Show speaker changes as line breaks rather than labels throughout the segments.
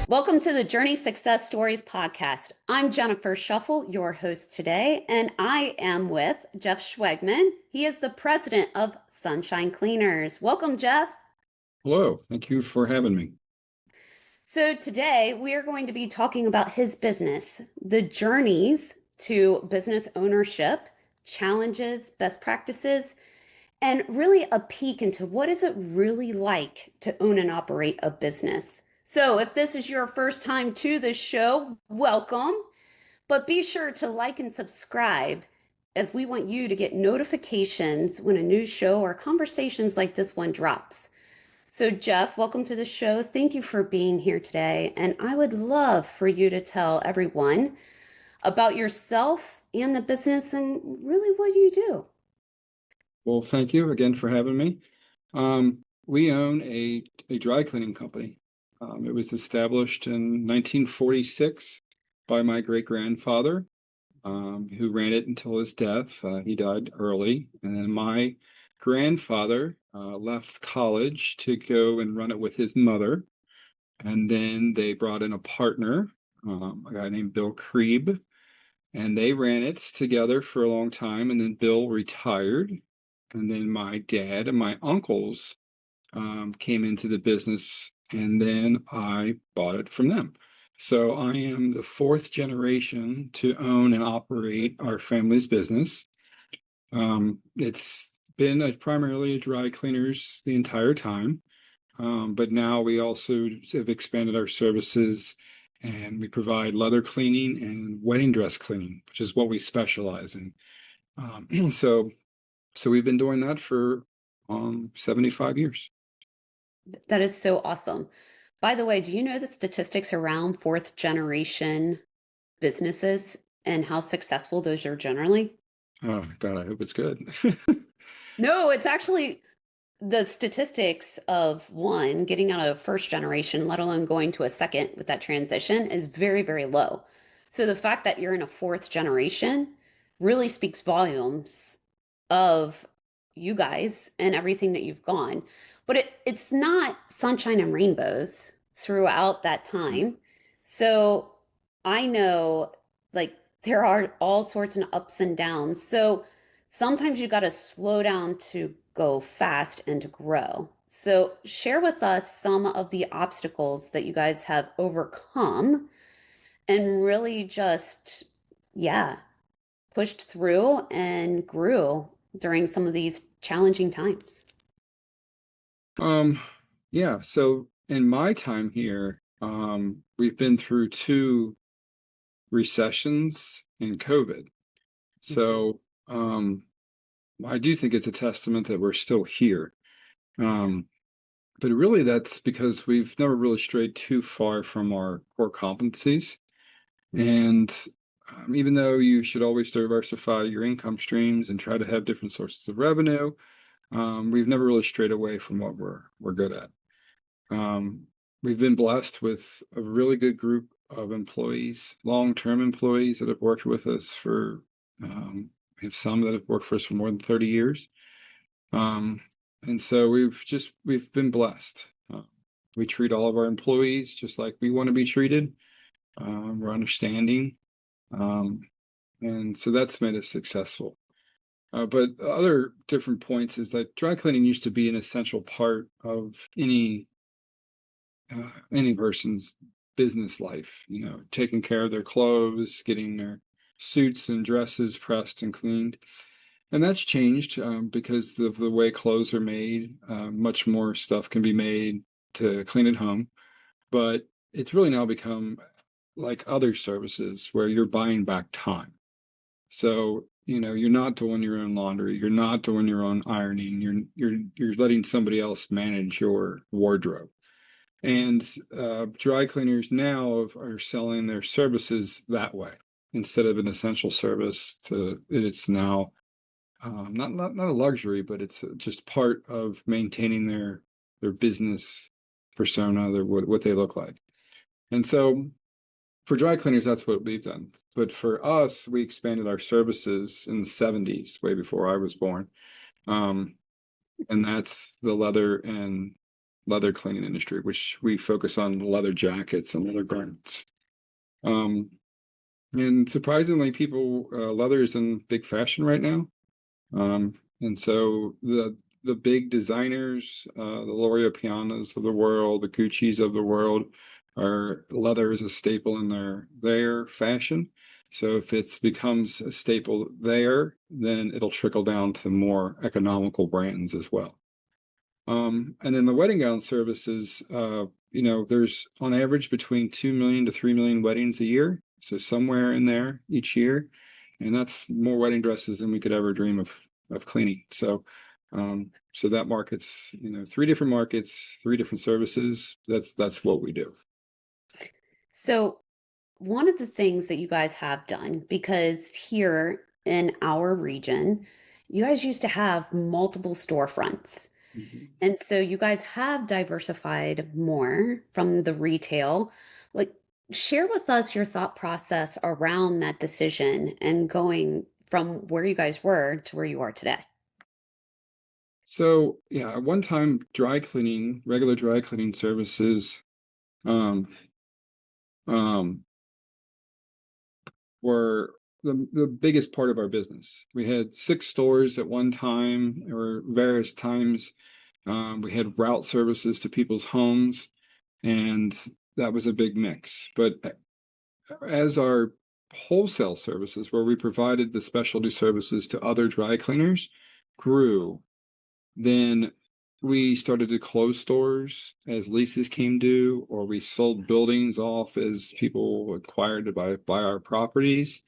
Welcome to the Journey Success Stories podcast. I'm Jennifer Sheffel, your host today, and I am with Jeff Schwegman. He is the president of Sunshine Cleaners. Welcome, Jeff.
Hello, thank you for having me.
So today we are going to be talking about his business, the journeys to business ownership, challenges, best practices, and really a peek into what is it really like to own and operate a business. So if this is your first time to this show, welcome. But be sure to like and subscribe as we want you to get notifications when a new show or conversations like this one drops. So Jeff, welcome to the show. Thank you for being here today. And I would love for you to tell everyone about yourself and the business and really what you do.
Well, thank you again for having me. We own a dry cleaning company. It was established in 1946 by my great-grandfather, who ran it until his death. He died early. And then my grandfather left college to go and run it with his mother. And then they brought in a partner, a guy named Bill Krieb, and they ran it together for a long time. And then Bill retired. And then my dad and my uncles came into the business, and then I bought it from them. So I am the fourth generation to own and operate our family's business. It's been primarily a dry cleaners the entire time, but now we also have expanded our services, and we provide leather cleaning and wedding dress cleaning, which is what we specialize in. So we've been doing that for 75 years.
That is so awesome. By the way, do you know the statistics around fourth generation businesses and how successful those are generally?
Oh God, I hope it's good.
No, it's actually the statistics of one getting out of first generation, let alone going to a second with that transition, is very, very low. So the fact that you're in a fourth generation really speaks volumes of you guys and everything that you've gone. But it's not sunshine and rainbows throughout that time. So I know like there are all sorts of ups and downs. So sometimes you got to slow down to go fast and to grow. So share with us some of the obstacles that you guys have overcome and really just, yeah, pushed through and grew during some of these challenging times.
Um, yeah, so in my time here, we've been through two recessions and COVID. So I do think it's a testament that we're still here. But really that's because we've never really strayed too far from our core competencies. And even though you should always diversify your income streams and try to have different sources of revenue, we've never really strayed away from what we're good at. We've been blessed with a really good group of employees, long-term employees that have worked with us for, we have some that have worked for us for more than 30 years. And so we've been blessed. We treat all of our employees just like we want to be treated. We're understanding. And so that's made us successful. But other different points is that dry cleaning used to be an essential part of any person's business life, taking care of their clothes, getting their suits and dresses pressed and cleaned. And that's changed because of the way clothes are made. Much more stuff can be made to clean at home. But it's really now become like other services where you're buying back time. So, you're not doing your own laundry, you're not doing your own ironing, you're letting somebody else manage your wardrobe. And dry cleaners now are selling their services that way instead of an essential service. It's now not a luxury, but it's just part of maintaining their business persona, what they look like. And so for dry cleaners, that's what we've done. But for us, we expanded our services in the 70s, way before I was born. And that's the leather and leather cleaning industry, which we focus on leather jackets and leather garments. And surprisingly, leather is in big fashion right now. And so the big designers, the L'Oreal Pianos of the world, the Gucci's of the world, leather is a staple in their fashion. So if it becomes a staple there, then it'll trickle down to more economical brands as well. And then the wedding gown services, there's on average between 2 million to 3 million weddings a year. So somewhere in there each year. And that's more wedding dresses than we could ever dream of cleaning. So that market's, 3 different markets, 3 different services. That's what we do.
So, one of the things that you guys have done, because here in our region, you guys used to have multiple storefronts.
Mhm.
And so you guys have diversified more from the retail. Like, share with us your thought process around that decision and going from where you guys were to where you are today.
So yeah, at one time, regular dry cleaning services, um, um, were the biggest part of our business. We had 6 stores at one time, or various times. We had route services to people's homes, and that was a big mix. But as our wholesale services, where we provided the specialty services to other dry cleaners, grew, then we started to close stores as leases came due, or we sold buildings off as people acquired to buy our properties.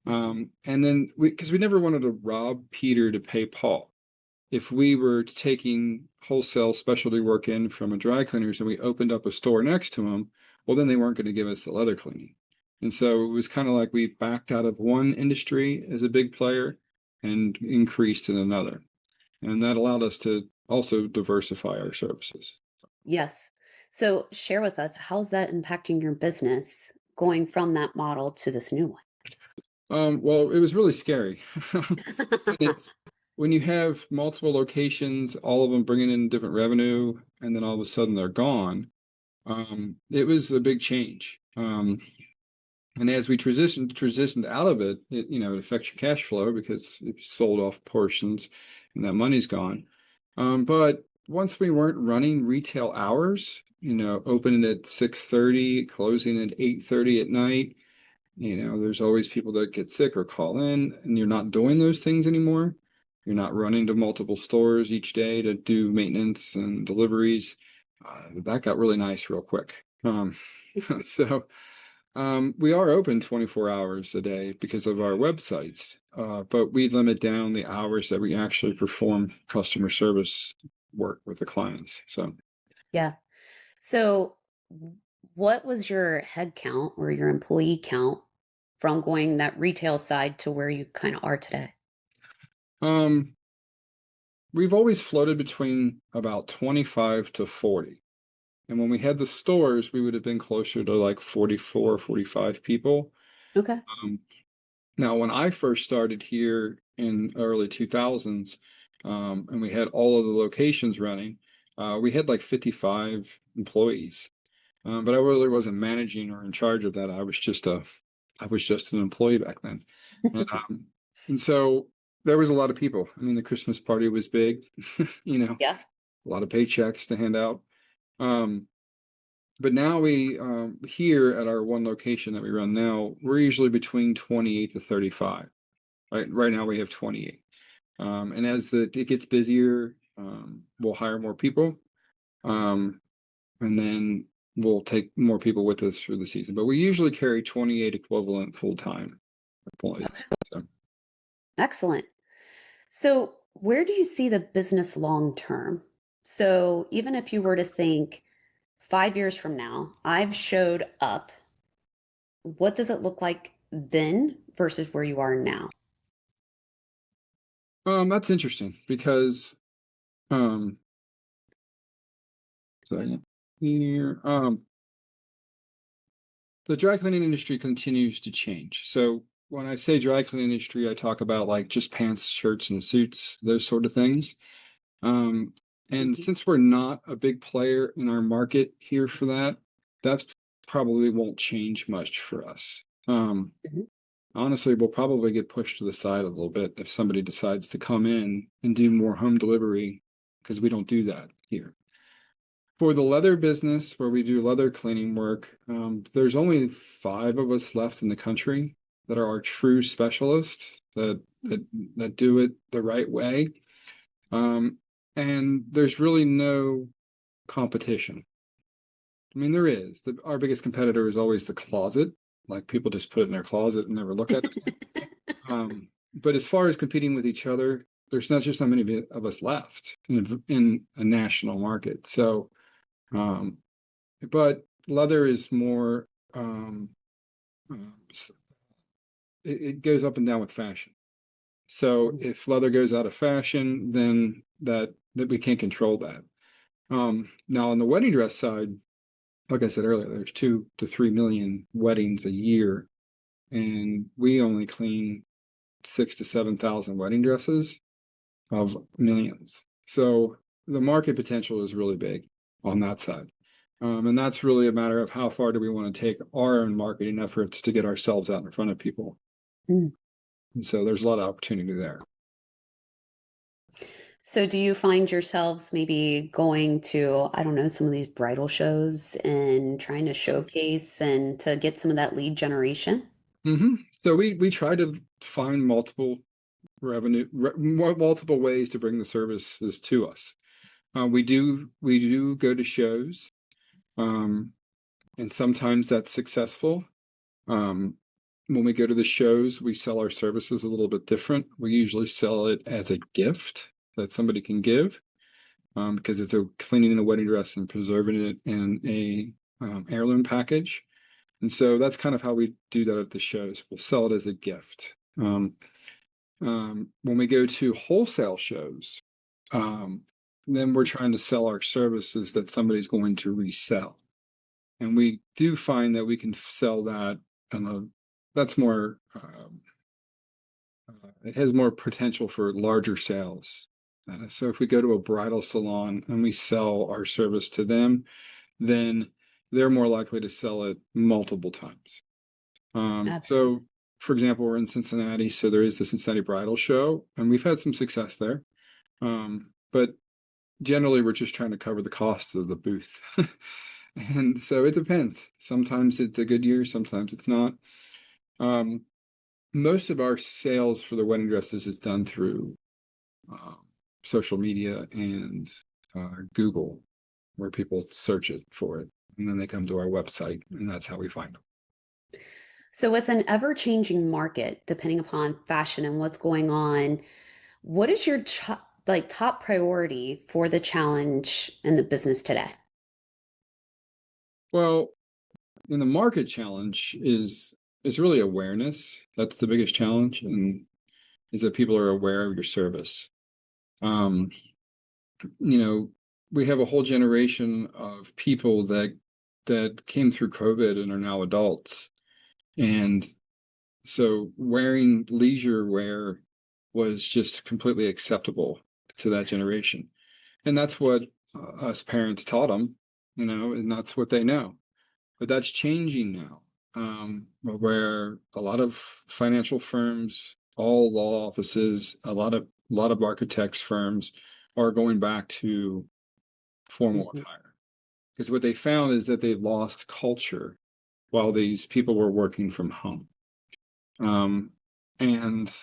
And then because we never wanted to rob Peter to pay Paul. If we were taking wholesale specialty work in from a dry cleaners and we opened up a store next to them, well, then they weren't going to give us the leather cleaning. And so it was kind of like we backed out of one industry as a big player and increased in another. And that allowed us to also diversify our services.
Yes. So share with us, how's that impacting your business going from that model to this new
Well, it was really scary.
one?
It's when you have multiple locations, all of them bringing in different revenue, and then all of a sudden they're gone. It was a big change. And as we transitioned out of it, it affects your cash flow because it's sold off portions and that money's gone. But once we weren't running retail hours, opening at 6:30, closing at 8:30 at night, there's always people that get sick or call in, and you're not doing those things anymore. You're not running to multiple stores each day to do maintenance and deliveries. That got really nice real quick. So we are open 24 hours a day because of our websites, but we limit down the hours that we actually perform customer service work with the clients. So,
Yeah. So, what was your head count or your employee count from going that retail side to where you kind of are today?
um, we've always floated between about 25 to 40. And when we had the stores, we would have been closer to like 44, 45 people.
Okay.
Um, Now, when I first started here in early 2000s, and we had all of the locations running, we had like 55 employees. But I really wasn't managing or in charge of that. I was just an employee back then. And, and so there was a lot of people. I mean, the Christmas party was big,
Yeah.
a lot of paychecks to hand out. Um, but now here at our one location that we run now, we're usually between 28 to 35. Right now we have 28. And as it gets busier, we'll hire more people. Um, and then we'll take more people with us through the season. But we usually carry 28 equivalent full-time employees.
Okay.
So
Excellent. So, where do you see the business long term? So, even if you were to think 5 years from now, I've showed up, what does it look like then versus where you are now?
that's interesting because um sorry, here the dry cleaning industry continues to change. So when I say dry cleaning industry, I talk about like just pants, shirts, and suits, those sort of things. Um, And
Mhm.
since we're not a big player in our market here for that, that probably won't change much for us.
Mhm.
Honestly, we'll probably get pushed to the side a little bit if somebody decides to come in and do more home delivery because we don't do that here. For the leather business, where we do leather cleaning work, there's only 5 of us left in the country that are our true specialists that do it the right way. Um, and there's really no competition. I mean, there is. Our biggest competitor is always the closet. Like people just put it in their closet and never look at it. But as far as competing with each other, there's not just so many of us left in a national market. So, um, but leather is more, it goes up and down with fashion. So if leather goes out of fashion, then that we can't control that. Now on the wedding dress side, like I said earlier, there's 2 to 3 million weddings a year, and we only clean 6 to 7 thousand wedding dresses of millions. So the market potential is really big on that side. And that's really a matter of how far do we want to take our own marketing efforts to get ourselves out in front of people.
Mm.
And so there's a lot of opportunity there.
So do you find yourselves maybe going to, I don't know, some of these bridal shows and trying to showcase and to get some of that lead generation?
hmm So we try to find multiple ways to bring the services to us. We do go to shows, um, and sometimes that's successful. Um, when we go to the shows, we sell our services a little bit different. We usually sell it as a gift that somebody can give, because it's a cleaning a wedding dress and preserving it in a heirloom package. And so that's kind of how we do that at the shows. We'll sell it as a gift. When we go to wholesale shows, then we're trying to sell our services that somebody's going to resell. And we do find that we can sell that on that's more, it has more potential for larger sales. So if we go to a bridal salon and we sell our service to them, then they're more likely to sell it multiple times.
Absolutely.
So, for example, we're in Cincinnati, so there is the Cincinnati Bridal Show, and we've had some success there. But generally, we're just trying to cover the cost of the booth. And so it depends. Sometimes it's a good year, sometimes it's not. Um, Most of our sales for the wedding dresses is done through um, social media and Google, where people search it for it, and then they come to our website, and that's how we find them.
So with an ever-changing market, depending upon fashion and what's going on, what is your like top priority for the challenge in the business today?
Well, and the market challenge is really awareness. That's the biggest challenge, and is that people are aware of your service. Um, you know, we have a whole generation of people that came through COVID and are now adults, and so wearing leisure wear was just completely acceptable to that generation, and that's what us parents taught them, and that's what they know. But that's changing now, where a lot of financial firms, all law offices, a lot of architects firms are going back to formal
Mhm.
attire, because what they found is that they lost culture while these people were working from home, um, and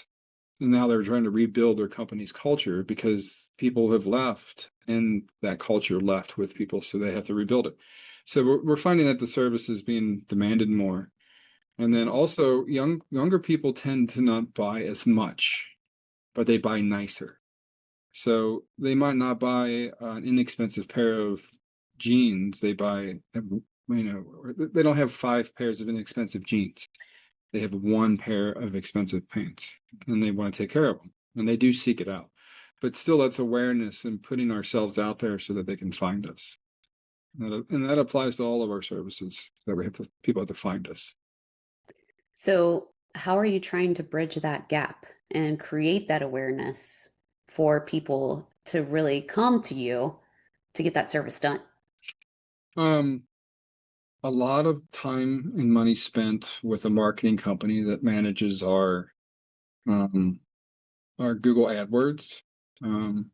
now they're trying to rebuild their company's culture because people have left and that culture left with people, so they have to rebuild it. So we're finding that the service is being demanded more, and then also younger people tend to not buy as much, but they buy nicer. So they might not buy an inexpensive pair of jeans. They buy, they don't have 5 pairs of inexpensive jeans. They have one pair of expensive pants, and they want to take care of them, and they do seek it out. But still, that's awareness and putting ourselves out there so that they can find us. And that applies to all of our services, that people have to find us.
So, how are you trying to bridge that gap and create that awareness for people to really come to you to get that service done?
Um, a lot of time and money spent with a marketing company that manages um, our Google AdWords. And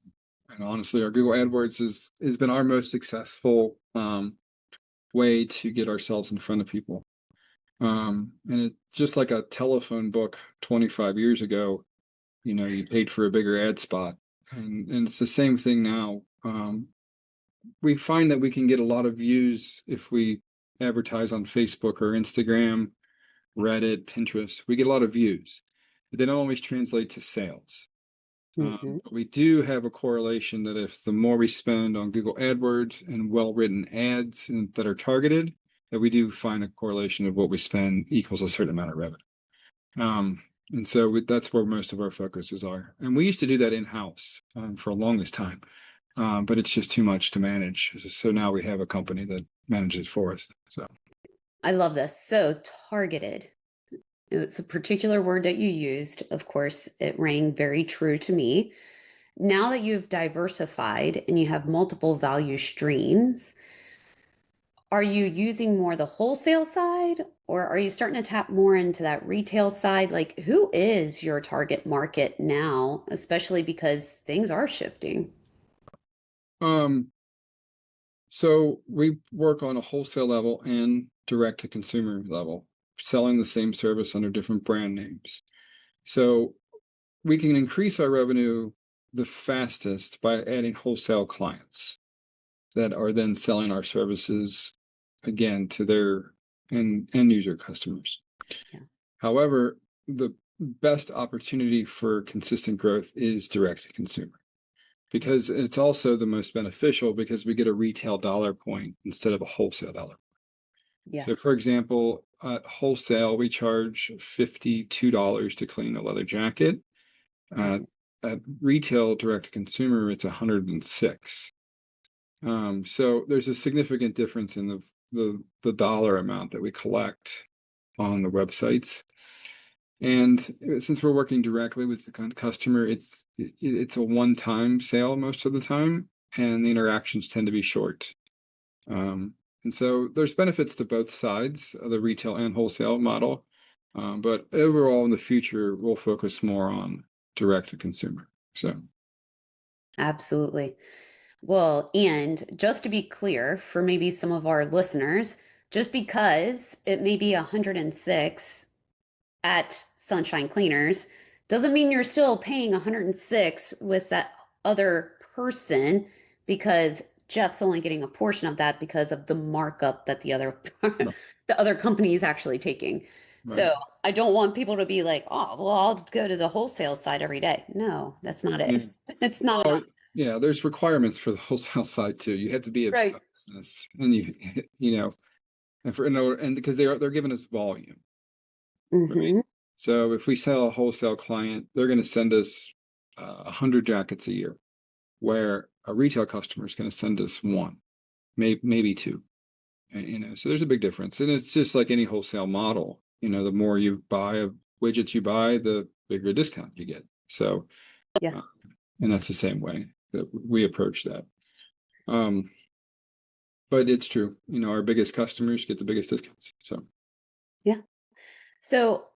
honestly, our Google AdWords has been our most successful way to get ourselves in front of people. And it's just like a telephone book 25 years ago, you paid for a bigger ad spot. And it's the same thing now. We find that we can get a lot of views if we advertise on Facebook or Instagram, Reddit, Pinterest. We get a lot of views, but they don't always translate to sales.
Hmm.
But we do have a correlation that if the more we spend on Google AdWords and well-written ads that are targeted, that we do find a correlation of what we spend equals a certain amount of revenue. And so that's where most of our focuses are. And we used to do that in-house for the longest time, but it's just too much to manage. So now we have a company that manages for us. So
I love this. So targeted. It's a particular word that you used. Of course, it rang very true to me. Now that you've diversified and you have multiple value streams, are you using more the wholesale side or are you starting to tap more into that retail side? Like, who is your target market now, especially because things are shifting?
um, so we work on a wholesale level and direct to consumer level, selling the same service under different brand names. So we can increase our revenue the fastest by adding wholesale clients that are then selling our services again to their end user customers.
Yeah.
However, the best opportunity for consistent growth is direct to consumer because it's also the most beneficial because we get a retail dollar point instead of a wholesale dollar. So, for
Yes.
example, at wholesale, we charge $52 to clean a leather jacket. Uh,
Mhm.
at retail direct to consumer, it's 106. So there's a significant difference in the dollar amount that we collect on the websites. And since we're working directly with the customer, it's a one-time sale most of the time, and the interactions tend to be short. Um, and so there's benefits to both sides of the retail and wholesale model. But overall, in the future, we'll focus more on direct to consumer. So,
Absolutely. Well, and just to be clear for maybe some of our listeners, just because it may be 106 at Sunshine Cleaners doesn't mean you're still paying 106 with that other person because Jeff's only getting a portion of that because of the markup that the other
right.
the other company is actually taking.
Right.
So I don't want people to be like, oh, well, I'll go to the wholesale side every day. No, that's not
Yeah.
it. It's not
Well,
enough.
yeah, there's requirements for the wholesale side too. You have to be a
Right.
business, and you know, and because they're giving us volume, right?
Hmm.
So if we sell a wholesale client, they're going to send us 100 jackets a year, where a retail customer is going to send us one, maybe two. And, so there's a big difference, and it's just like any wholesale model. The more you buy of widgets you buy, the bigger discount you get. So,
Yeah.
uh, and that's the same way that we approach that. Um, but it's true. Our biggest customers get the biggest discounts. So,
Yeah. So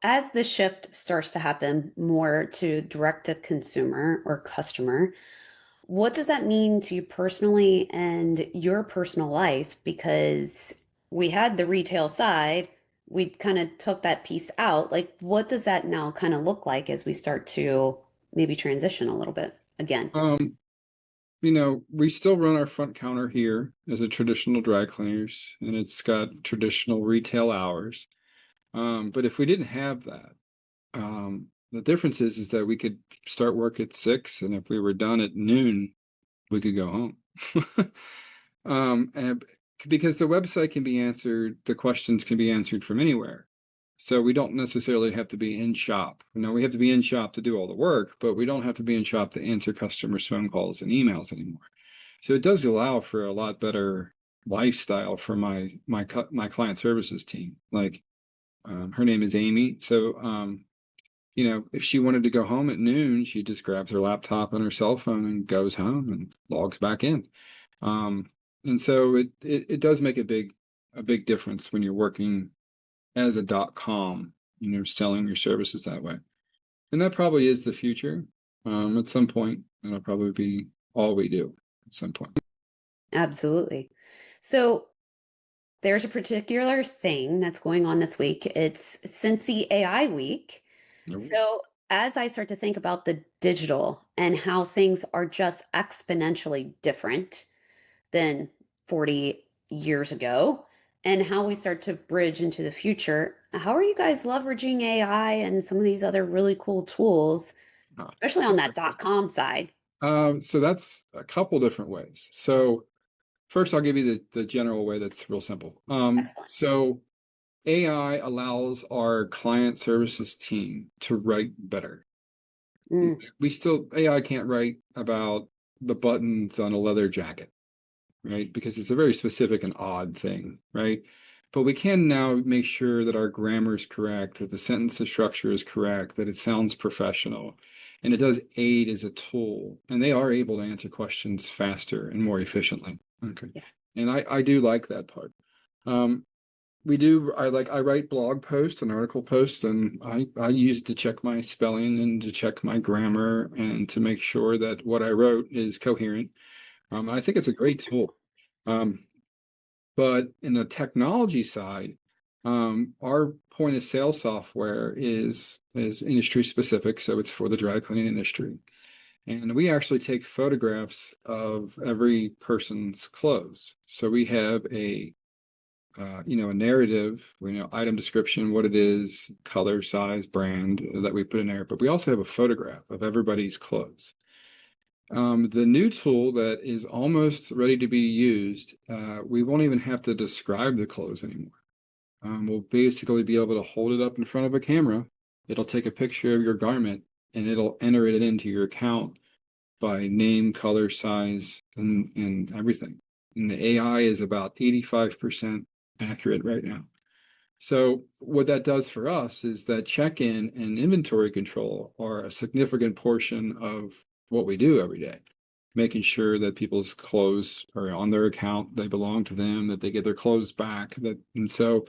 as the shift starts to happen more to direct to consumer or customer, what does that mean to you personally and your personal life? Because we had the retail side, we kind of took that piece out. Like, what does that now kind of look like as we start to maybe transition a little bit again?
um, we still run our front counter here as a traditional dry cleaners, and it's got traditional retail hours. But if we didn't have that, the difference is that we could start work at 6, and if we were done at noon, we could go home. And because the website can be answered, the questions can be answered from anywhere. So we don't necessarily have to be in shop. We have to be in shop to do all the work, but we don't have to be in shop to answer customers' phone calls and emails anymore. So it does allow for a lot better lifestyle for my client services team. Like her name is Amy. So if she wanted to go home at noon, she just grabs her laptop and her cell phone and goes home and logs back in. Um, and so it does make a big difference when you're working as a .com, selling your services that way. And that probably is the future. At some point, it'll probably be all we do at some point.
Absolutely. So there's a particular thing that's going on this week. It's Cincy AI Week.
Oh,
So as I start to think about the digital and how things are just exponentially different than 40 years ago, and how we start to bridge into the future, how are you guys leveraging AI and some of these other really cool tools,
uh,
especially on that .com side?
so that's a couple different ways. So first, I'll give you the general way that's real simple.
Excellent.
So AI allows our client services team to write better.
Mm,
AI can't write about the buttons on a leather jacket, right? Because it's a very specific and odd thing, right? But we can now make sure that our grammar is correct, that the sentence structure is correct, that it sounds professional, and it does aid as a tool. And they are able to answer questions faster and more efficiently. Okay.
yeah.
And I do like that part. Um, I write blog posts and article posts, and I use it to check my spelling and to check my grammar and to make sure that what I wrote is coherent. I think it's a great tool. Um, but in the technology side, our point of sale software is industry specific, so it's for the dry cleaning industry. And we actually take photographs of every person's clothes. So we have a narrative, item description, what it is, color, size, brand that we put in there. But we also have a photograph of everybody's clothes. The new tool that is almost ready to be used, we won't even have to describe the clothes anymore. We'll basically be able to hold it up in front of a camera. It'll take a picture of your garment and it'll enter it into your account by name, color, size, and everything. And the AI is about 85% accurate right now. So what that does for us is that check-in and inventory control are a significant portion of what we do every day, making sure that people's clothes are on their account, they belong to them, that they get their clothes back. And so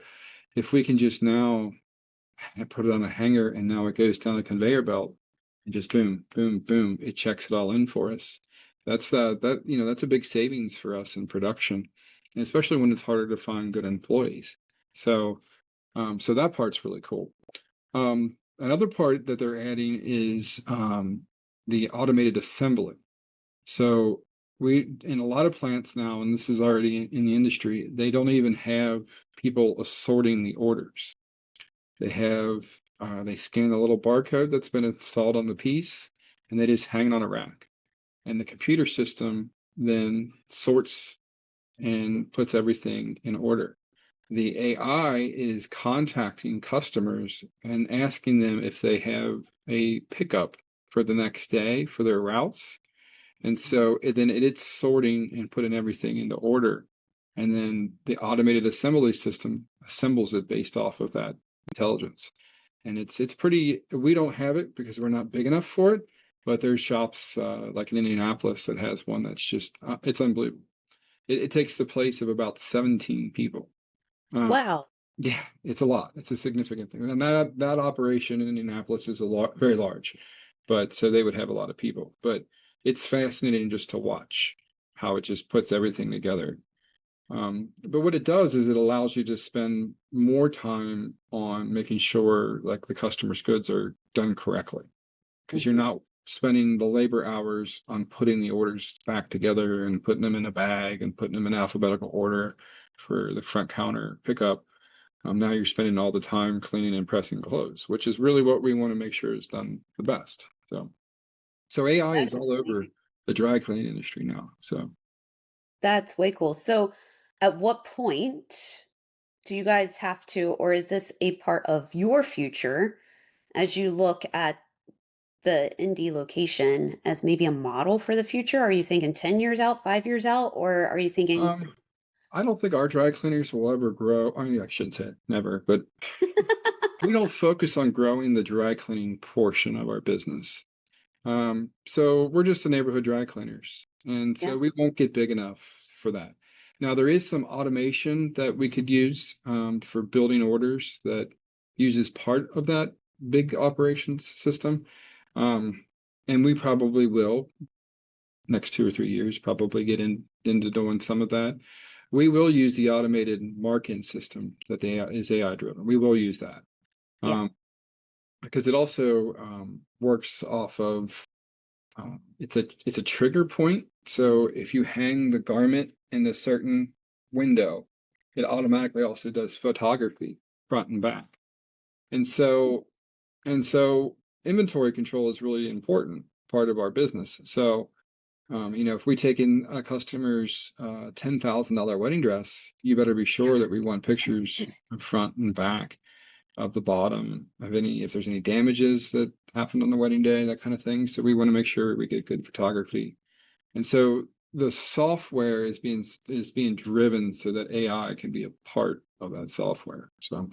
if we can just now put it on a hanger and now it goes down a conveyor belt and just boom, boom, boom, it checks it all in for us. That's a big savings for us in production, and especially when it's harder to find good employees. So that part's really cool. Another part that they're adding is the automated assembly. So we in a lot of plants now, and this is already in the industry, they don't even have people assorting the orders. They scan a little barcode that's been installed on the piece, and they just hang it on a rack. And the computer system then sorts and puts everything in order. The AI is contacting customers and asking them if they have a pickup for the next day for their routes. And so it's sorting and putting everything into order. And then the automated assembly system assembles it based off of that intelligence. And it's pretty, we don't have it because we're not big enough for it, but there's shops like in Indianapolis that has one that's just, it's unbelievable. It takes the place of about 17 people. Uh,
Wow.
yeah, it's a lot. It's a significant thing. And that operation in Indianapolis is very large, but so they would have a lot of people. But it's fascinating just to watch how it just puts everything together. But what it does is it allows you to spend more time on making sure like the customer's goods are done correctly because you're
Mhm.
not spending the labor hours on putting the orders back together and putting them in a bag and putting them in alphabetical order for the front counter pickup. Now you're spending all the time cleaning and pressing clothes, which is really what we want to make sure is done the best. So AI
That
is all
is
over
amazing.
the dry cleaning industry now. So
That's way cool. So, at what point do you guys have to, or is this a part of your future as you look at the indie location as maybe a model for the future? Are you thinking 10 years out, 5 years out, or are you thinking
um, I don't think our dry cleaners will ever grow. I mean, I shouldn't say it, never, but we don't focus on growing the dry cleaning portion of our business. So we're just the neighborhood dry cleaners, and
Yeah.
so we won't get big enough for that. Now there is some automation that we could use for building orders that uses part of that big operations system, um, and we probably will next 2 or 3 years probably get into doing some of that. We will use the automated mark-in system that is AI driven. We will use that
Yeah.
because it also works off of it's a trigger point. So if you hang the garment in a certain window, it automatically also does photography front and back. And so inventory control is really important part of our business. So if we take in a customer's $10,000 wedding dress, you better be sure that we want pictures of front and back of the bottom of if there's any damages that happened on the wedding day, that kind of thing. So we want to make sure we get good photography. And so the software is being driven so that AI can be a part of that software. So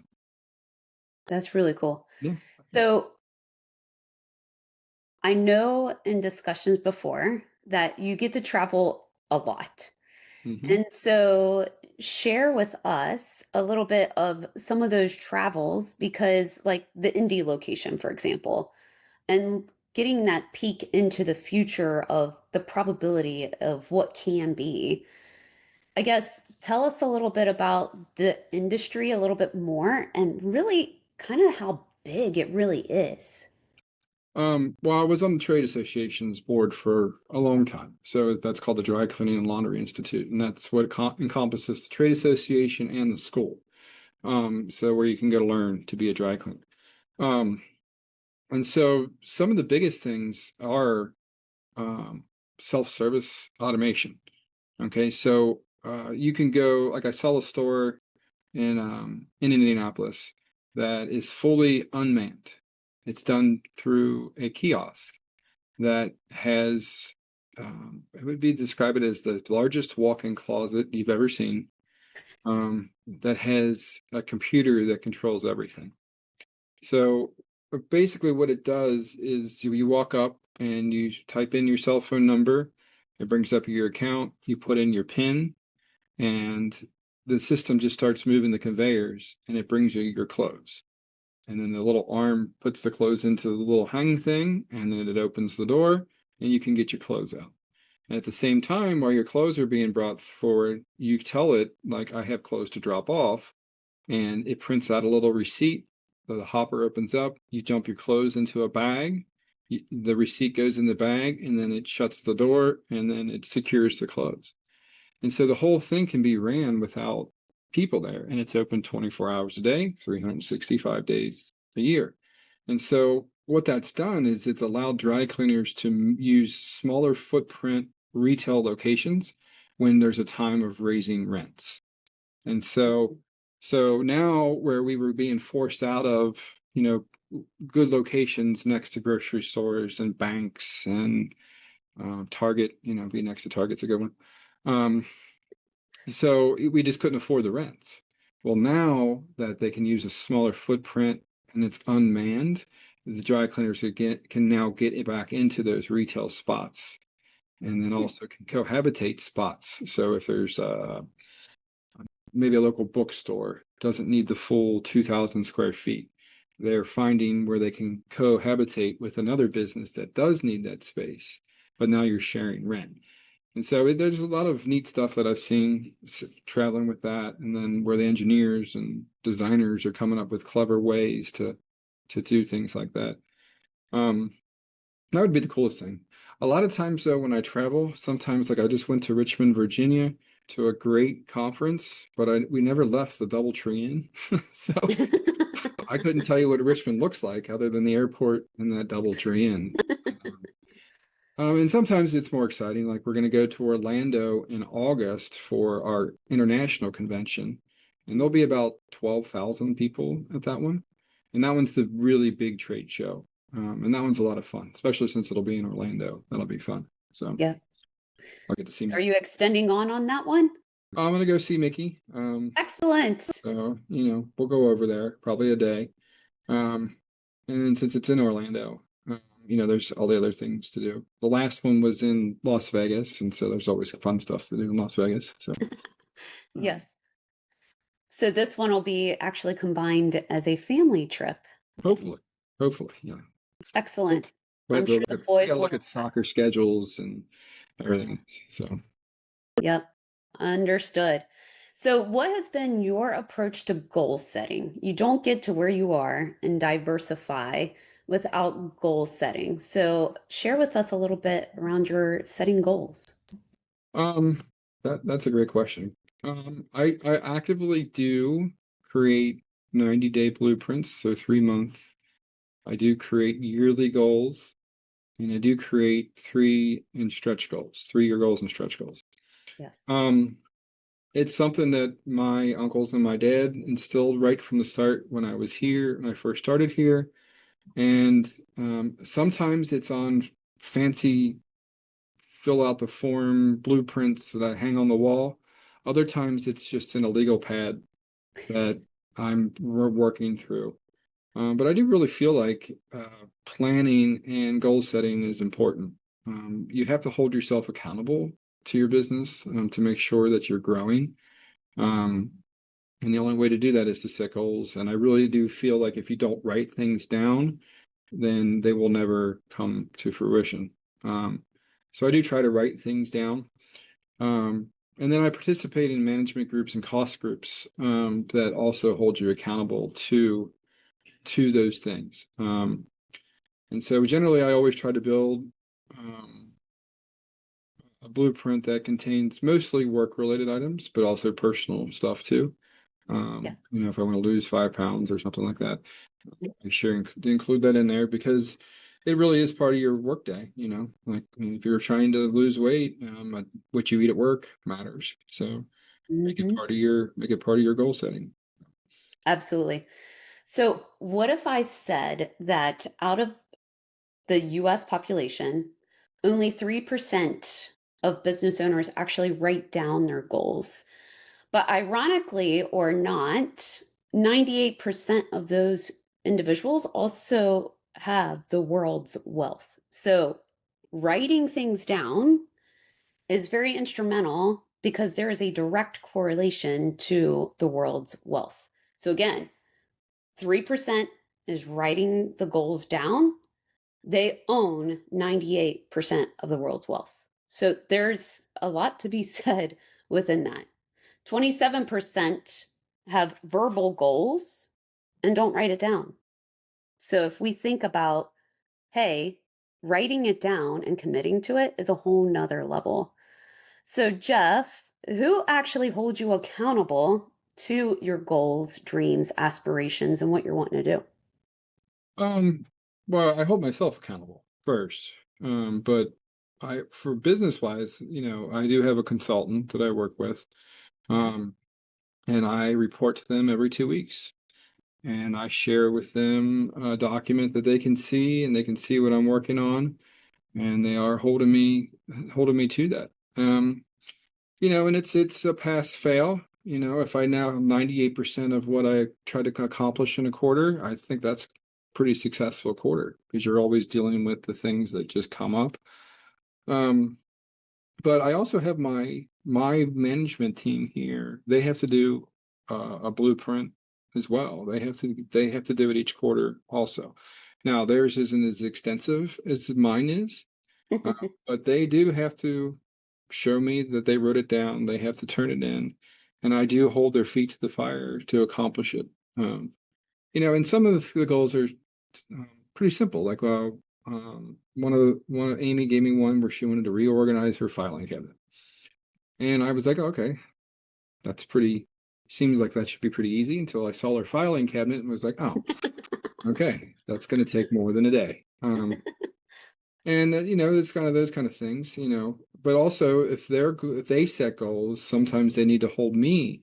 That's really cool.
yeah.
So I know in discussions before that you get to travel a lot.
Hmm.
And so share with us a little bit of some of those travels because like the Indy location, for example, and getting that peek into the future of the probability of what can be. I guess tell us a little bit about the industry a little bit more and really kind of how big it really is.
Well, I was on the trade association's board for a long time. So that's called the Dry Cleaning and Laundry Institute. And that's what encompasses the trade association and the school. So where you can go to learn to be a dry cleaner. Um, and so some of the biggest things are um, self-service automation. Okay, so you can go, like I saw a store in Indianapolis that is fully unmanned. It's done through a kiosk that has it would be described as the largest walk-in closet you've ever seen. That has a computer that controls everything. So basically, what it does is you walk up and you type in your cell phone number. It brings up your account. You put in your PIN, and the system just starts moving the conveyors, and it brings you your clothes. And then the little arm puts the clothes into the little hang thing, and then it opens the door, and you can get your clothes out. And at the same time, while your clothes are being brought forward, you tell it, like, I have clothes to drop off, and it prints out a little receipt. The hopper opens up, you dump your clothes into a bag, the receipt goes in the bag, and then it shuts the door, and then it secures the clothes. And so the whole thing can be ran without people there, and it's open 24 hours a day, 365 days a year. And so what that's done is it's allowed dry cleaners to use smaller footprint retail locations when there's a time of raising rents. And so now where we were being forced out of, good locations next to grocery stores and banks and Target, being next to Target's a good one. So we just couldn't afford the rents. Well, now that they can use a smaller footprint and it's unmanned, the dry cleaners can now get it back into those retail spots, and then also can cohabitate spots. So if there's maybe a local bookstore doesn't need the full 2,000 square feet, they're finding where they can cohabitate with another business that does need that space, but now you're sharing rent. And so there's a lot of neat stuff that I've seen traveling with that, and then where the engineers and designers are coming up with clever ways to do things like that. Um, that would be the coolest thing. A lot of times though, when I travel, sometimes like I just went to Richmond, Virginia to a great conference, but we never left the DoubleTree Inn. So I couldn't tell you what Richmond looks like other than the airport and that DoubleTree Inn. And sometimes it's more exciting. Like we're going to go to Orlando in August for our international convention, and there'll be about 12,000 people at that one. And that one's the really big trade show. And that one's a lot of fun, especially since it'll be in Orlando. That'll be fun. So
Yeah.
I'll get to see
Are
more.
you extending on that one?
I'm gonna go see Mickey.
Excellent.
So, we'll go over there probably a day. Um, and then since it's in Orlando, there's all the other things to do. The last one was in Las Vegas, and so there's always fun stuff to do in Las Vegas. So, um,
Yes. So this one will be actually combined as a family trip.
hopefully, hopefully, yeah.
Excellent.
We have
I'm
to
sure
look
the
at we
boys
gotta look
will.
at soccer schedules and everything. So,
Yep. Understood. So, what has been your approach to goal setting? You don't get to where you are and diversify without goal setting. So, share with us a little bit around your setting goals.
um, that's a great question. I actively do create 90-day blueprints, so 3 month. I do create yearly goals, and I do create 3-year goals and stretch goals.
Yes.
Um, it's something that my uncles and my dad instilled right from the start when I was here, when I first started here. And sometimes it's on fancy fill out the form blueprints that I hang on the wall. Other times it's just in a legal pad that we're working through. But I do really feel like planning and goal setting is important. You have to hold yourself accountable to your business to make sure that you're growing. Um, and the only way to do that is to set goals. And I really do feel like if you don't write things down, then they will never come to fruition. Um, so I do try to write things down. And then I participate in management groups and cost groups that also hold you accountable to those things. And so generally, I always try to build a blueprint that contains mostly work-related items, but also personal stuff too.
Yeah.
If I want to lose 5 pounds or something like that, make sure to include that in there because it really is part of your workday. Like if you're trying to lose weight, what you eat at work matters. So
Hmm.
make it part of your goal setting.
Absolutely. So, what if I said that out of the US population, only 3% of business owners actually write down their goals? But ironically or not, 98% of those individuals also have the world's wealth. So, writing things down is very instrumental because there is a direct correlation to the world's wealth. So, again, 3% is writing the goals down. They own 98% of the world's wealth. So there's a lot to be said within that. 27% have verbal goals and don't write it down. So if we think about, hey, writing it down and committing to it is a whole nother level. So, Jeff, who actually holds you accountable to your goals, dreams, aspirations, and what you're wanting to do?
Um, well, I hold myself accountable first. But for business wise, I do have a consultant that I work with.
Yes.
Um, and I report to them every 2 weeks. And I share with them a document that they can see and they can see what I'm working on. And they are holding me to that. And it's a pass fail. If I now have 98% of what I try to accomplish in a quarter, I think that's pretty successful quarter because you're always dealing with the things that just come up. Um, but I also have my management team here. They have to do a blueprint as well. They have to do it each quarter also. Now theirs isn't as extensive as mine is, but they do have to show me that they wrote it down. They have to turn it in, and I do hold their feet to the fire to accomplish it. And some of the goals are pretty simple. Like one of Amy gave me one where she wanted to reorganize her filing cabinet, and I was like, okay, that's pretty. Seems like that should be pretty easy until I saw her filing cabinet and was like, oh, okay, that's going to take more than a day. And it's kind of those kind of things. But also if they set goals, sometimes they need to hold me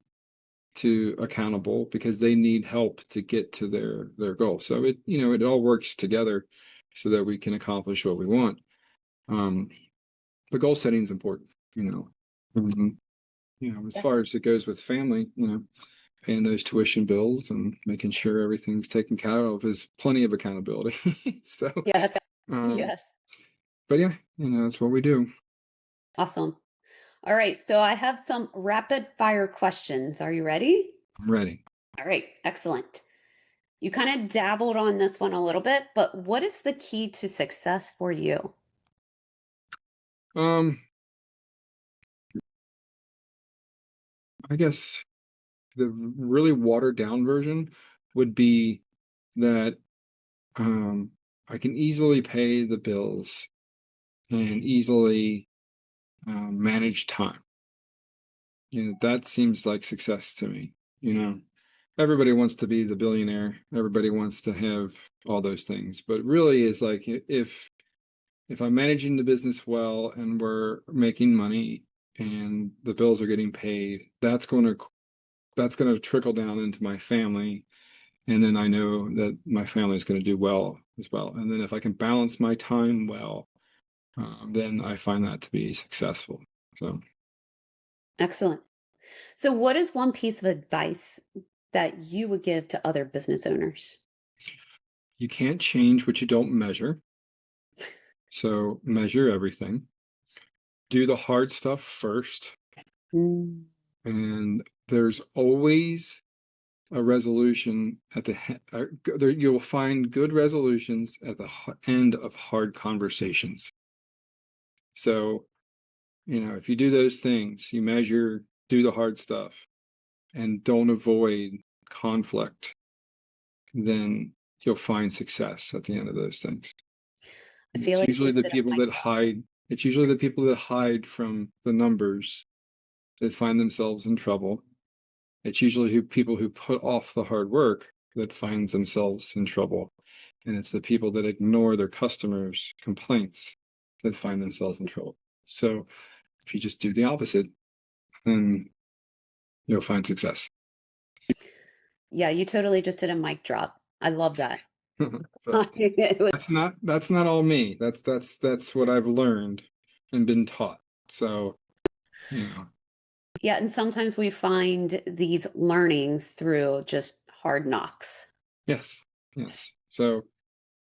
to accountable because they need help to get to their goal. So it all works together so that we can accomplish what we want. But goal setting is important. Mhm. as
Yeah.
far as it goes with family, paying those tuition bills and making sure everything's taken care of is plenty of accountability. So,
Yes.
um,
Yes.
but yeah, that's what we do.
Awesome. All right. So I have some rapid fire questions. Are you ready?
I'm ready.
All right. Excellent. You kind of dabbled on this one a little bit, but what is the key to success for you?
Um, I guess the really watered down version would be that um, I can easily pay the bills and easily manage time. That seems like success to me. Everybody wants to be the billionaire. Everybody wants to have all those things, but really is like if I'm managing the business well and we're making money and the bills are getting paid, that's going to trickle down into my family, and then I know that my family is going to do well as well. And then if I can balance my time well, then I find that to be successful. So
Excellent. So, what is one piece of advice that you would give to other business owners?
you can't change what you don't measure. So measure everything. Do the hard stuff first.
Mm,
And there's always a resolution at there. You'll find good resolutions at the end of hard conversations. So, if you do those things, you measure, do the hard stuff, and don't avoid conflict, then you'll find success at the end of those things.
I
And
feel like you just did a mic drop.
It's usually the people that hide from the numbers that find themselves in trouble. It's usually people who put off the hard work that finds themselves in trouble. And it's the people that ignore their customers' complaints that find themselves in trouble. So if you just do the opposite, then you'll find success.
Yeah, you totally just did a mic drop. I love that.
So
It
that's
was,
not all me. That's what I've learned and been taught. So, you know,
yeah. And sometimes we find these learnings through just hard knocks.
yes, yes. So,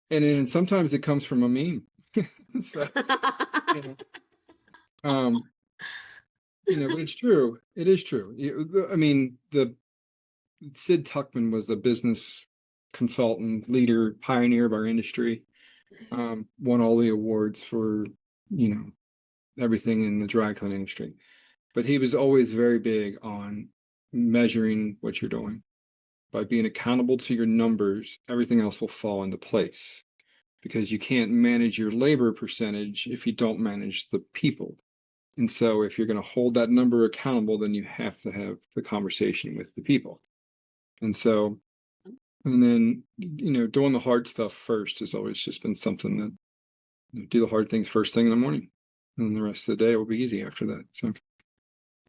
and sometimes it comes from a meme. So, you know, um, but it's true. It is true. I mean, the Sid Tuckman was a business consultant, leader, pioneer of our industry. Won all the awards for you know everything in the dry cleaning industry. But he was always very big on measuring what you're doing. By being accountable to your numbers, everything else will fall into place because you can't manage your labor percentage if you don't manage the people. And so, if you're going to hold that number accountable, then you have to have the conversation with the people. And so, and then, doing the hard stuff first has always just been something that do the hard things first thing in the morning. And then the rest of the day will be easy after that. So,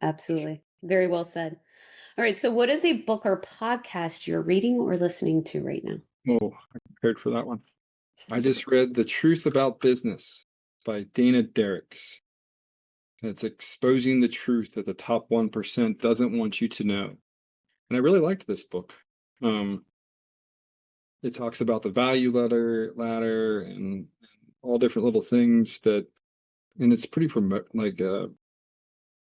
Absolutely. Very well said. All right. So, what is a book or podcast you're reading or listening to right now?
oh, I prepared for that one. I just read The Truth About Business by Dana Derricks. It's exposing the truth that the top 1% doesn't want you to know. And I really liked this book. Um, it talks about the value ladder and all different little things and it's pretty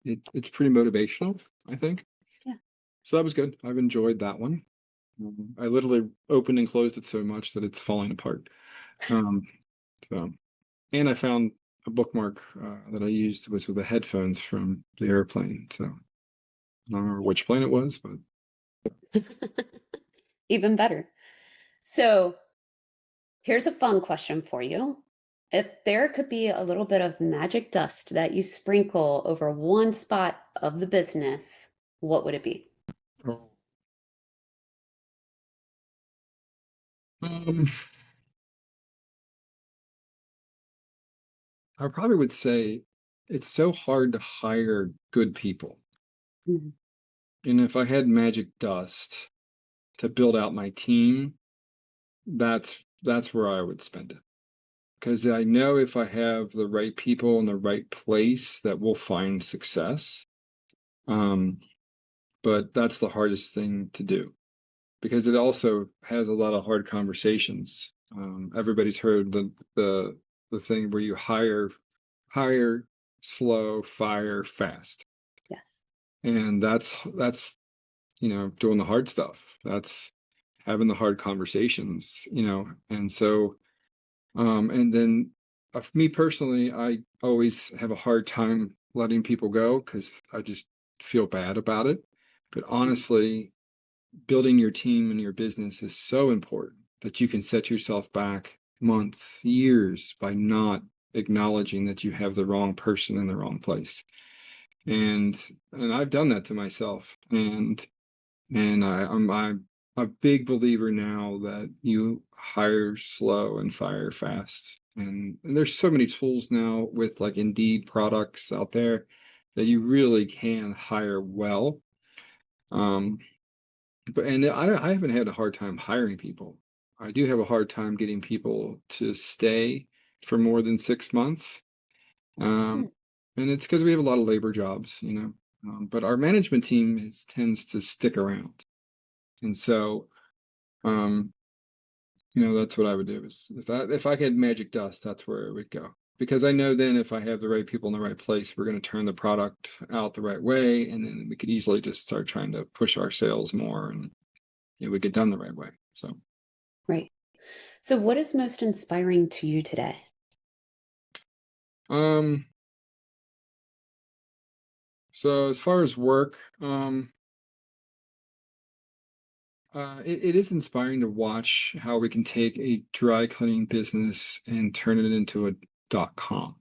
it's pretty motivational, I think.
Yeah.
So that was good. I've enjoyed that one. I literally opened and closed it so much that it's falling apart. Um, so, and I found a bookmark that I used was with the headphones from the airplane. So I don't remember which plane it was, but
Even better. So, here's a fun question for you. If there could be a little bit of magic dust that you sprinkle over one spot of the business, what would it be?
oh. Um, I probably would say it's so hard to hire good people.
Mhm.
And if I had magic dust to build out my team, that's where I would spend it. Because I know if I have the right people in the right place that we'll find success. But that's the hardest thing to do because it also has a lot of hard conversations. Everybody's heard the thing where you hire slow, fire fast,
Yes.
and that's doing the hard stuff. That's having the hard conversations, and so and then for me personally, I always have a hard time letting people go because I just feel bad about it. But honestly, building your team and your business is so important that you can set yourself back months, years by not acknowledging that you have the wrong person in the wrong place. And I've done that to myself. I'm a big believer now that you hire slow and fire fast. And there's so many tools now with like Indeed products out there that you really can hire well. Um, I haven't had a hard time hiring people. I do have a hard time getting people to stay for more than 6 months.
Hmm.
Um, and it's because we have a lot of labor jobs. But our management team tends to stick around. And so, um, that's what I would do is that if I had magic dust, that's where it would go. Because I know then if I have the right people in the right place, we're going to turn the product out the right way. And then we could easily just start trying to push our sales more and it would get done the right way. So,
Right. So, what is most inspiring to you today?
um, so as far as work, it is inspiring to watch how we can take a dry cleaning business and turn it into a .com.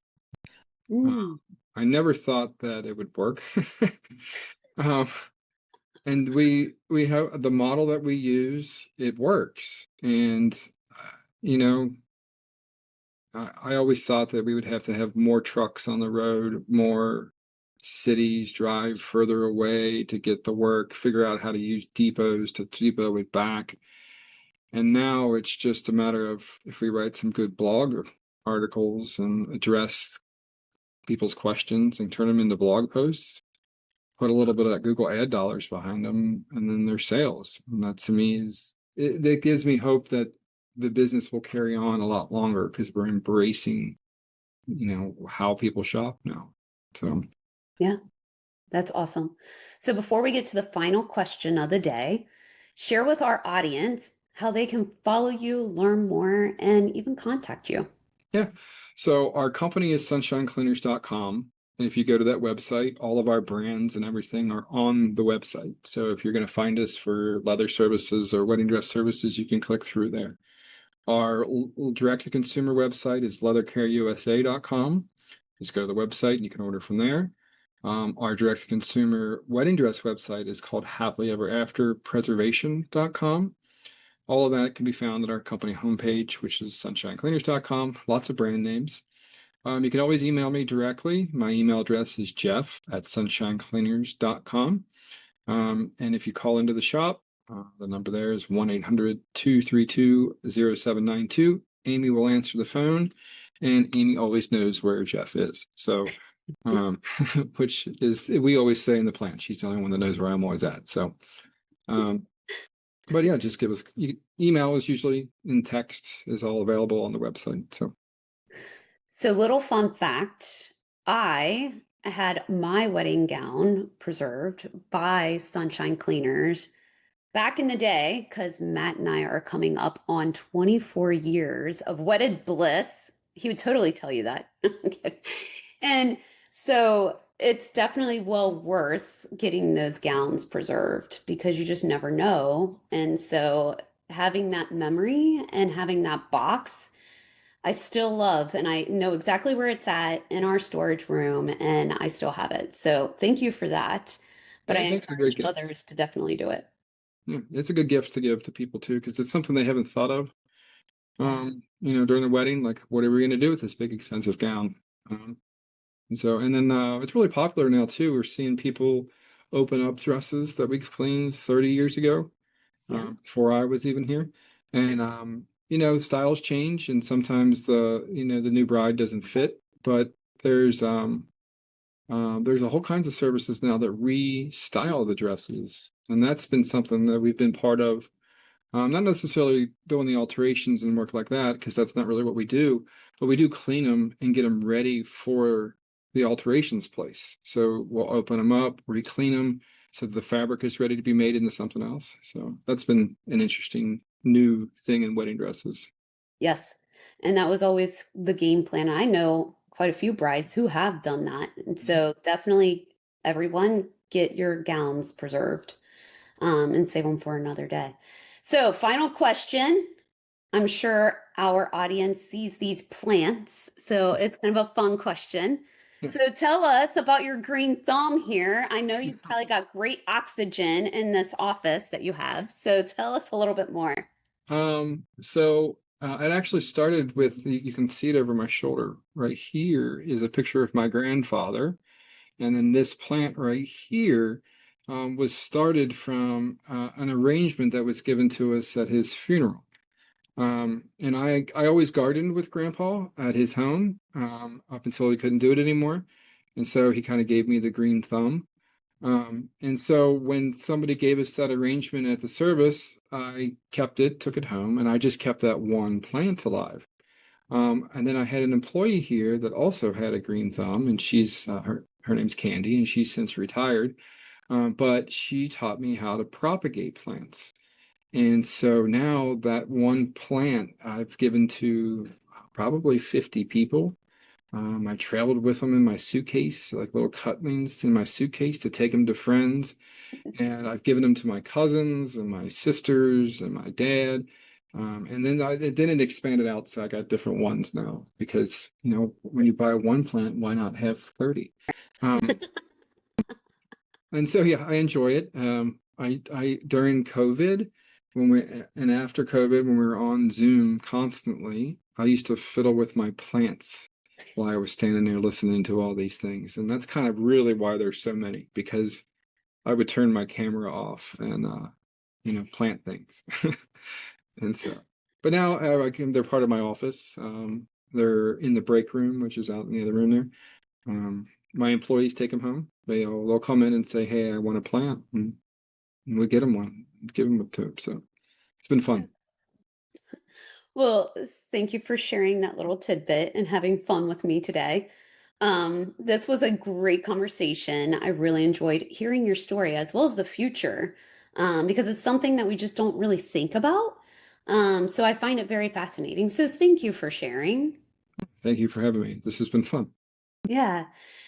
Uh,
Mm,
I never thought that it would work. um, and we have the model that we use, it works. And you know, I always thought that we would have to have more trucks on the road, more cities drive further away to get the work, figure out how to use depots to depot it back. And now it's just a matter of if we write some good blog articles and address people's questions and turn them into blog posts, put a little bit of that Google ad dollars behind them, and then their sales. And that to me that gives me hope that the business will carry on a lot longer because we're embracing, how people shop now. So
yeah, that's awesome. So, before we get to the final question of the day, share with our audience how they can follow you, learn more, and even contact you.
yeah. So our company is sunshinecleaners.com. And if you go to that website, all of our brands and everything are on the website. So if you're going to find us for leather services or wedding dress services, you can click through there. Our direct to consumer website is leathercareusa.com. Just go to the website and you can order from there. Our direct to consumer wedding dress website is called happily ever after preservation.com. All of that can be found at our company homepage, which is sunshinecleaners.com. Lots of brand names. You can always email me directly. My email address is jeff@sunshinecleaners.com. And if you call into the shop, the number there is 1-800-232-0792. Amy will answer the phone, and Amy always knows where Jeff is. So, which is, we always say in the plant, she's the only one that knows where I'm always at. So, but yeah, just give us email is usually in text is all available on the website. So
So, little fun fact, I had my wedding gown preserved by Sunshine Cleaners back in the day, because Matt and I are coming up on 24 years of wedded bliss. He would totally tell you that. And so it's definitely well worth getting those gowns preserved because you just never know. And so having that memory and having that box, I still love, and I know exactly where it's at in our storage room, and I still have it. So thank you for that. But
yeah,
I
it makes a great
encourage
gift.
others to definitely do it.
Yeah, it's a good gift to give to people too, because it's something they haven't thought of.
Yeah.
During the wedding, like what are we going to do with this big expensive gown? And then it's really popular now too. We're seeing people open up dresses that we cleaned 30 years ago,
Yeah.
before I was even here. And styles change, and sometimes the new bride doesn't fit, but there's There's a whole kinds of services now that restyle the dresses, and that's been something that we've been part of. Not necessarily doing the alterations and work like that, because that's not really what we do, but we do clean them and get them ready for the alterations place. So we'll open them up, re-clean them, so that the fabric is ready to be made into something else. So that's been an interesting new thing in wedding dresses.
Yes. And that was always the game plan. I know quite a few brides who have done that. And so definitely everyone get your gowns preserved, and save them for another day. So, final question. I'm sure our audience sees these plants, so it's kind of a fun question. So tell us about your green thumb here. I know you've probably got great oxygen in this office that you have. So tell us a little bit more.
It actually started with, you can see it over my shoulder. Right here is a picture of my grandfather. And then this plant right here was started from an arrangement that was given to us at his funeral. And I always gardened with Grandpa at his home up until he couldn't do it anymore. And so he kind of gave me the green thumb. And so when somebody gave us that arrangement at the service, I kept it, took it home, and I just kept that one plant alive. And then I had an employee here that also had a green thumb, and she's her name's Candy, and she's since retired. But she taught me how to propagate plants. And so now that one plant I've given to probably 50 people. I traveled with them in my suitcase, like little cutlings in my suitcase to take them to friends. And I've given them to my cousins and my sisters and my dad. And then it expanded out, so I got different ones now because, when you buy one plant, why not have 30? Um, and so yeah, I enjoy it. I during COVID, and after COVID, when we were on Zoom constantly, I used to fiddle with my plants while I was standing there listening to all these things. And that's kind of really why there's so many, because I would turn my camera off and plant things. And so, but now they're part of my office. They're in the break room, which is out in the other room there. My employees take them home. They'll come in and say, "Hey, I want a plant," and we get them one, give them to them. So it's been fun.
Well, thank you for sharing that little tidbit and having fun with me today. This was a great conversation. I really enjoyed hearing your story as well as the future, because it's something that we just don't really think about. So I find it very fascinating. So thank you for sharing.
Thank you for having me. This has been fun.
Yeah.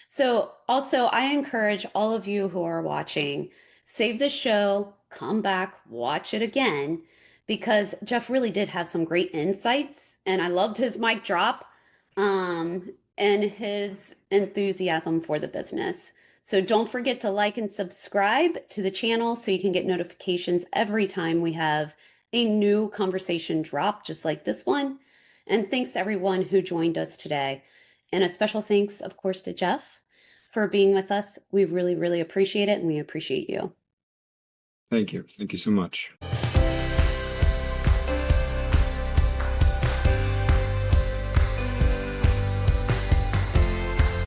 So also, I encourage all of you who are watching, save the show, come back, watch it again, because Jeff really did have some great insights, and I loved his mic drop, and his enthusiasm for the business. So don't forget to like and subscribe to the channel so you can get notifications every time we have a new conversation drop, just like this one. And thanks to everyone who joined us today. And a special thanks, of course, to Jeff for being with us. We really, really appreciate it, and we appreciate you.
Thank you. Thank you so much.